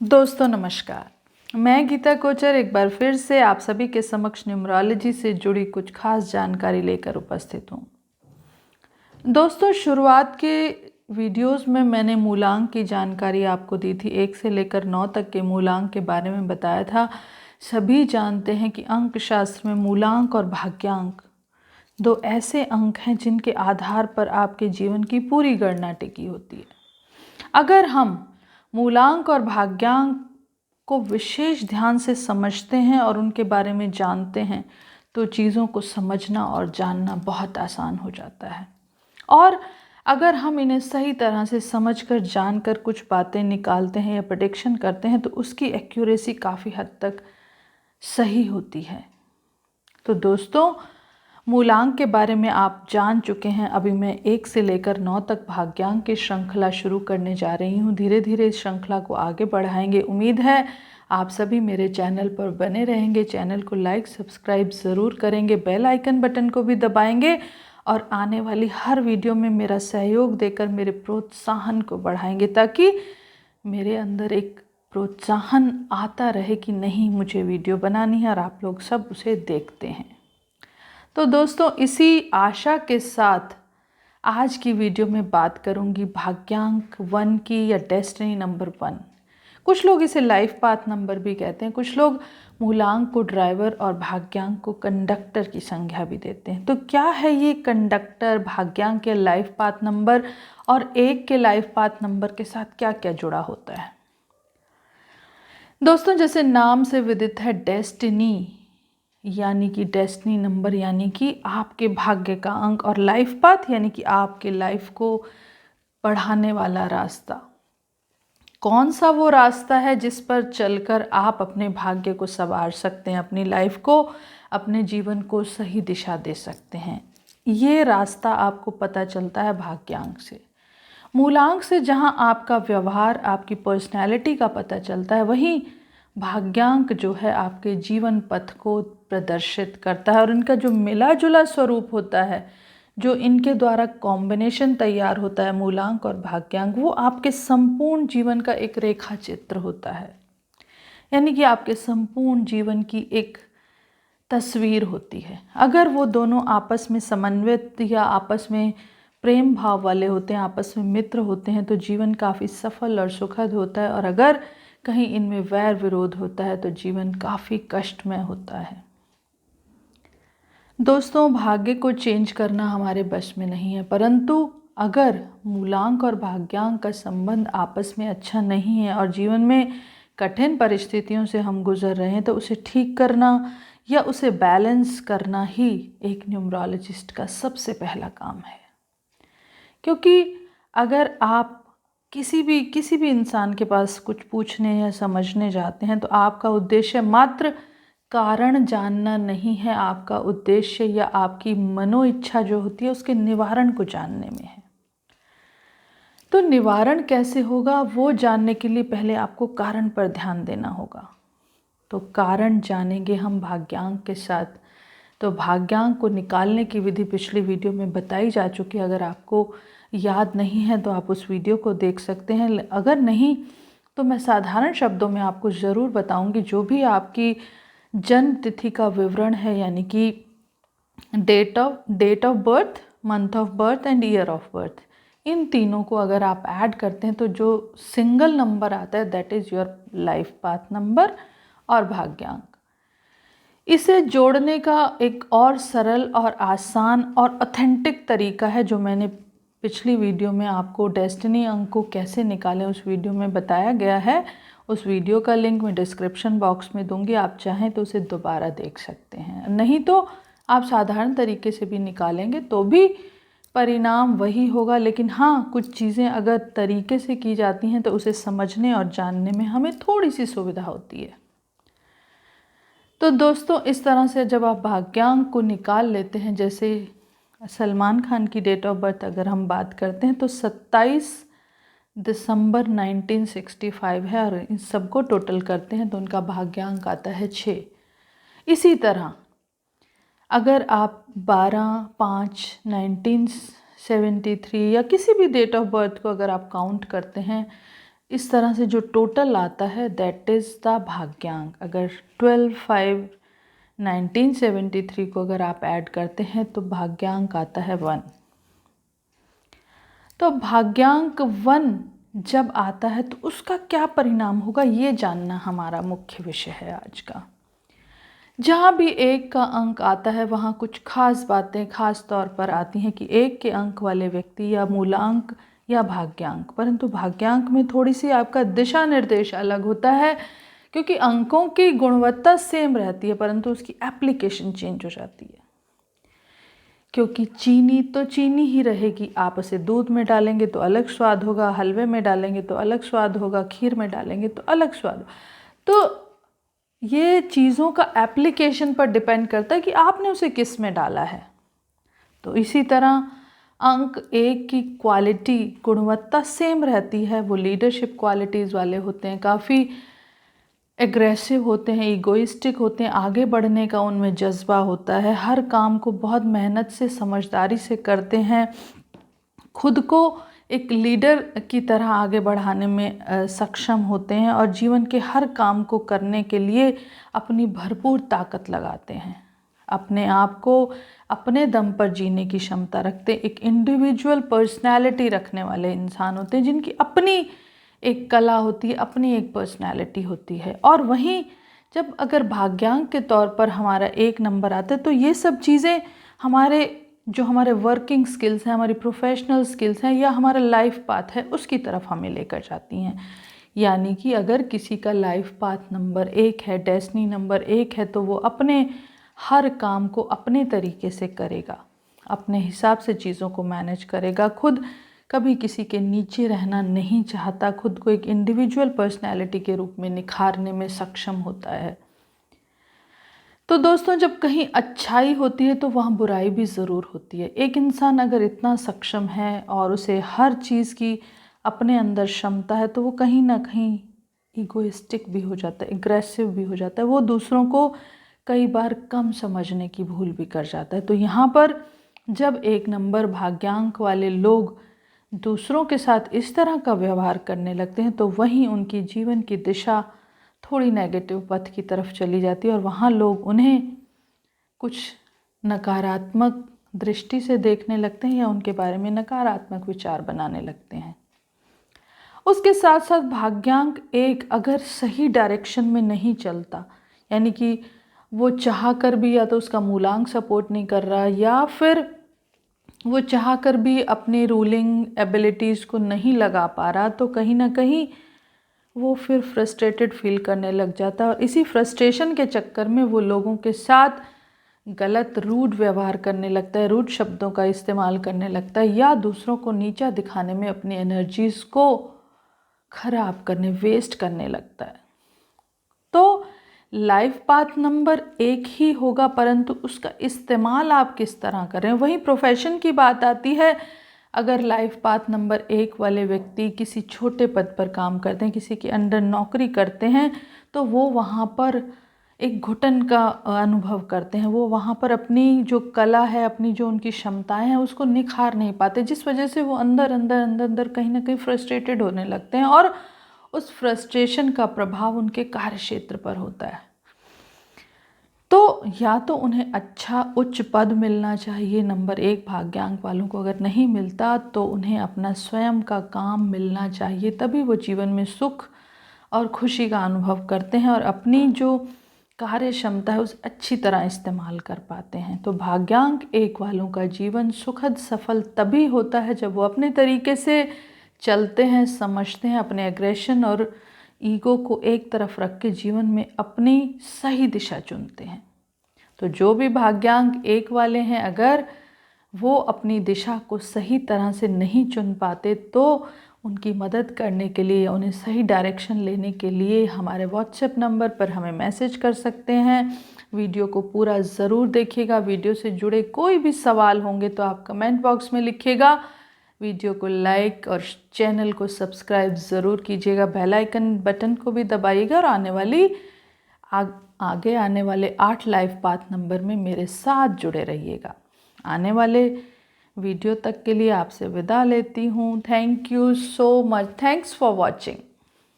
दोस्तों नमस्कार। मैं गीता कोचर एक बार फिर से आप सभी के समक्ष न्यूमरोलॉजी से जुड़ी कुछ खास जानकारी लेकर उपस्थित हूँ। दोस्तों शुरुआत के वीडियोस में मैंने मूलांक की जानकारी आपको दी थी। 1 से लेकर 9 तक के मूलांक के बारे में बताया था। सभी जानते हैं कि अंक शास्त्र में मूलांक और भाग्यांक दो ऐसे अंक हैं जिनके आधार पर आपके जीवन की पूरी गणना टिकी होती है। अगर हम मूलांक और भाग्यांक को विशेष ध्यान से समझते हैं और उनके बारे में जानते हैं तो चीज़ों को समझना और जानना बहुत आसान हो जाता है। और अगर हम इन्हें सही तरह से समझकर जानकर कुछ बातें निकालते हैं या प्रेडिक्शन करते हैं तो उसकी एक्यूरेसी काफ़ी हद तक सही होती है। तो दोस्तों मूलांक के बारे में आप जान चुके हैं। अभी मैं 1 से लेकर 9 तक भाग्यांक की श्रृंखला शुरू करने जा रही हूँ। धीरे धीरे इस श्रृंखला को आगे बढ़ाएंगे। उम्मीद है आप सभी मेरे चैनल पर बने रहेंगे। चैनल को लाइक सब्सक्राइब ज़रूर करेंगे, बेल आइकन बटन को भी दबाएंगे और आने वाली हर वीडियो में मेरा सहयोग देकर मेरे प्रोत्साहन को बढ़ाएंगे ताकि मेरे अंदर एक प्रोत्साहन आता रहे कि नहीं, मुझे वीडियो बनानी है और आप लोग सब उसे देखते हैं। तो दोस्तों इसी आशा के साथ आज की वीडियो में बात करूंगी भाग्यांक 1 की या डेस्टिनी नंबर 1। कुछ लोग इसे लाइफ पाथ नंबर भी कहते हैं। कुछ लोग मूलांक को ड्राइवर और भाग्यांक को कंडक्टर की संज्ञा भी देते हैं। तो क्या है ये कंडक्टर, भाग्यांक के लाइफ पाथ नंबर और 1 के लाइफ पाथ नंबर के साथ क्या क्या जुड़ा होता है? दोस्तों जैसे नाम से विदित है, डेस्टिनी यानी कि डेस्टिनी नंबर यानी कि आपके भाग्य का अंक, और लाइफ पाथ यानी कि आपके लाइफ को बढ़ाने वाला रास्ता। कौन सा वो रास्ता है जिस पर चलकर आप अपने भाग्य को संवार सकते हैं, अपनी लाइफ को, अपने जीवन को सही दिशा दे सकते हैं। ये रास्ता आपको पता चलता है भाग्यांक से। मूलांक से जहाँ आपका व्यवहार, आपकी पर्सनैलिटी का पता चलता है, वहीं भाग्यांक जो है आपके जीवन पथ को प्रदर्शित करता है। और इनका जो मिला जुला स्वरूप होता है, जो इनके द्वारा कॉम्बिनेशन तैयार होता है मूलांक और भाग्यांक, वो आपके संपूर्ण जीवन का एक रेखा चित्र होता है। यानी कि आपके संपूर्ण जीवन की एक तस्वीर होती है। अगर वो दोनों आपस में समन्वित या आपस में प्रेम भाव वाले होते हैं, आपस में मित्र होते हैं, तो जीवन काफ़ी सफल और सुखद होता है। और अगर कहीं इनमें वैर विरोध होता है तो जीवन काफ़ी कष्टमय होता है। दोस्तों भाग्य को चेंज करना हमारे बस में नहीं है, परंतु अगर मूलांक और भाग्यांक का संबंध आपस में अच्छा नहीं है और जीवन में कठिन परिस्थितियों से हम गुजर रहे हैं तो उसे ठीक करना या उसे बैलेंस करना ही एक न्यूमरोलॉजिस्ट का सबसे पहला काम है। क्योंकि अगर आप किसी भी इंसान के पास कुछ पूछने या समझने जाते हैं तो आपका उद्देश्य मात्र कारण जानना नहीं है। आपका उद्देश्य या आपकी मनो इच्छा जो होती है उसके निवारण को जानने में है। तो निवारण कैसे होगा वो जानने के लिए पहले आपको कारण पर ध्यान देना होगा। तो कारण जानेंगे हम भाग्यांक के साथ। तो भाग्यांक को निकालने की विधि पिछली वीडियो में बताई जा चुकी है। अगर आपको याद नहीं है तो आप उस वीडियो को देख सकते हैं। अगर नहीं तो मैं साधारण शब्दों में आपको ज़रूर बताऊंगी। जो भी आपकी जन्म तिथि का विवरण है, यानी कि date of birth, month of birth and year of birth, इन तीनों को अगर आप ऐड करते हैं तो जो सिंगल नंबर आता है that is your life path number और भाग्यांक। इसे जोड़ने का एक और सरल और आसान और ऑथेंटिक तरीका है जो मैंने पिछली वीडियो में आपको डेस्टिनी अंक को कैसे निकालें उस वीडियो में बताया गया है। उस वीडियो का लिंक मैं डिस्क्रिप्शन बॉक्स में दूंगी, आप चाहें तो उसे दोबारा देख सकते हैं। नहीं तो आप साधारण तरीके से भी निकालेंगे तो भी परिणाम वही होगा। लेकिन हाँ, कुछ चीज़ें अगर तरीके से की जाती हैं तो उसे समझने और जानने में हमें थोड़ी सी सुविधा होती है। तो दोस्तों इस तरह से जब आप भाग्यांक को निकाल लेते हैं, जैसे सलमान खान की डेट ऑफ बर्थ अगर हम बात करते हैं तो 27 दिसंबर 1965 है और इन सबको टोटल करते हैं तो उनका भाग्यांक आता है 6। इसी तरह अगर आप 12/5/1973 या किसी भी डेट ऑफ बर्थ को अगर आप काउंट करते हैं इस तरह से जो टोटल आता है दैट इज़ द भाग्यांक। अगर 12/5/1973 को अगर आप ऐड करते हैं तो भाग्यांक आता है 1। तो भाग्यांक 1 जब आता है तो उसका क्या परिणाम होगा, ये जानना हमारा मुख्य विषय है आज का। जहाँ भी 1 का अंक आता है वहाँ कुछ खास बातें खास तौर पर आती हैं कि 1 के अंक वाले व्यक्ति या मूलांक या भाग्यांक, परंतु भाग्यांक में थोड़ी सी आपका दिशा निर्देश अलग होता है, क्योंकि अंकों की गुणवत्ता सेम रहती है परंतु उसकी एप्लीकेशन चेंज हो जाती है। क्योंकि चीनी तो चीनी ही रहेगी, आप उसे दूध में डालेंगे तो अलग स्वाद होगा, हलवे में डालेंगे तो अलग स्वाद होगा, खीर में डालेंगे तो अलग स्वाद होगा। तो ये चीज़ों का एप्लीकेशन पर डिपेंड करता है कि आपने उसे किस में डाला है। तो इसी तरह अंक 1 की क्वालिटी गुणवत्ता सेम रहती है, वो लीडरशिप क्वालिटीज़ वाले होते हैं, काफ़ी एग्रेसिव होते हैं, ईगोइस्टिक होते हैं, आगे बढ़ने का उनमें जज्बा होता है, हर काम को बहुत मेहनत से समझदारी से करते हैं, खुद को एक लीडर की तरह आगे बढ़ाने में सक्षम होते हैं और जीवन के हर काम को करने के लिए अपनी भरपूर ताकत लगाते हैं, अपने आप को अपने दम पर जीने की क्षमता रखते हैं, एक इंडिविजुअल पर्सनैलिटी रखने वाले इंसान होते हैं जिनकी अपनी एक कला होती है, अपनी एक पर्सनैलिटी होती है। और वहीं जब अगर भाग्यांक के तौर पर हमारा 1 नंबर आता है तो ये सब चीज़ें हमारे वर्किंग स्किल्स हैं, हमारी प्रोफेशनल स्किल्स हैं या हमारा लाइफ पाथ है उसकी तरफ हमें लेकर जाती हैं। यानी कि अगर किसी का लाइफ पाथ नंबर 1 है, डेस्टिनी नंबर 1 है, तो वो अपने हर काम को अपने तरीके से करेगा, अपने हिसाब से चीज़ों को मैनेज करेगा, खुद कभी किसी के नीचे रहना नहीं चाहता, खुद को एक इंडिविजुअल पर्सनैलिटी के रूप में निखारने में सक्षम होता है। तो दोस्तों, जब कहीं अच्छाई होती है तो वहाँ बुराई भी ज़रूर होती है। एक इंसान अगर इतना सक्षम है और उसे हर चीज़ की अपने अंदर क्षमता है तो वो कहीं ना कहीं ईगोइस्टिक भी हो जाता है, एग्रेसिव भी हो जाता है, वो दूसरों को कई बार कम समझने की भूल भी कर जाता है। तो यहाँ पर जब 1 नंबर भाग्यांक वाले लोग दूसरों के साथ इस तरह का व्यवहार करने लगते हैं तो वहीं उनकी जीवन की दिशा थोड़ी नेगेटिव पथ की तरफ चली जाती है और वहाँ लोग उन्हें कुछ नकारात्मक दृष्टि से देखने लगते हैं या उनके बारे में नकारात्मक विचार बनाने लगते हैं। उसके साथ साथ भाग्यांक 1 अगर सही डायरेक्शन में नहीं चलता, यानी कि वो चाह कर भी या तो उसका मूलांक सपोर्ट नहीं कर रहा या फिर वो चाह कर भी अपनी रूलिंग एबिलिटीज़ को नहीं लगा पा रहा, तो कहीं ना कहीं वो फिर फ्रस्ट्रेटेड फील करने लग जाता है और इसी फ्रस्ट्रेशन के चक्कर में वो लोगों के साथ गलत रूड व्यवहार करने लगता है, रूड शब्दों का इस्तेमाल करने लगता है या दूसरों को नीचा दिखाने में अपनी एनर्जीज़ को खराब करने, वेस्ट करने लगता है। तो लाइफ पाथ नंबर 1 ही होगा परंतु उसका इस्तेमाल आप किस तरह कर रहे हैं, वहीं प्रोफेशन की बात आती है। अगर लाइफ पाथ नंबर 1 वाले व्यक्ति किसी छोटे पद पर काम करते हैं, किसी के अंडर नौकरी करते हैं, तो वो वहाँ पर एक घुटन का अनुभव करते हैं, वो वहाँ पर अपनी जो कला है, अपनी जो उनकी क्षमताएं हैं उसको निखार नहीं पाते, जिस वजह से वो अंदर अंदर अंदर अंदर कहीं ना कहीं फ्रस्ट्रेटेड होने लगते हैं और उस फ्रस्ट्रेशन का प्रभाव उनके कार्य क्षेत्र पर होता है। तो या तो उन्हें अच्छा उच्च पद मिलना चाहिए, नंबर 1 भाग्यांक वालों को अगर नहीं मिलता तो उन्हें अपना स्वयं का काम मिलना चाहिए, तभी वो जीवन में सुख और खुशी का अनुभव करते हैं और अपनी जो कार्य क्षमता है उसे अच्छी तरह इस्तेमाल कर पाते हैं। तो भाग्यांक 1 वालों का जीवन सुखद सफल तभी होता है जब वो अपने तरीके से चलते हैं, समझते हैं, अपने एग्रेशन और ईगो को एक तरफ रख के जीवन में अपनी सही दिशा चुनते हैं। तो जो भी भाग्यांक 1 वाले हैं, अगर वो अपनी दिशा को सही तरह से नहीं चुन पाते तो उनकी मदद करने के लिए, उन्हें सही डायरेक्शन लेने के लिए हमारे व्हाट्सएप नंबर पर हमें मैसेज कर सकते हैं। वीडियो को पूरा ज़रूर देखिएगा। वीडियो से जुड़े कोई भी सवाल होंगे तो आप कमेंट बॉक्स में लिखिएगा। वीडियो को लाइक और चैनल को सब्सक्राइब ज़रूर कीजिएगा, बेल आइकन बटन को भी दबाइएगा और आगे आने वाले 8 लाइफ पाथ नंबर में मेरे साथ जुड़े रहिएगा। आने वाले वीडियो तक के लिए आपसे विदा लेती हूँ। Thank you so much. Thanks for watching.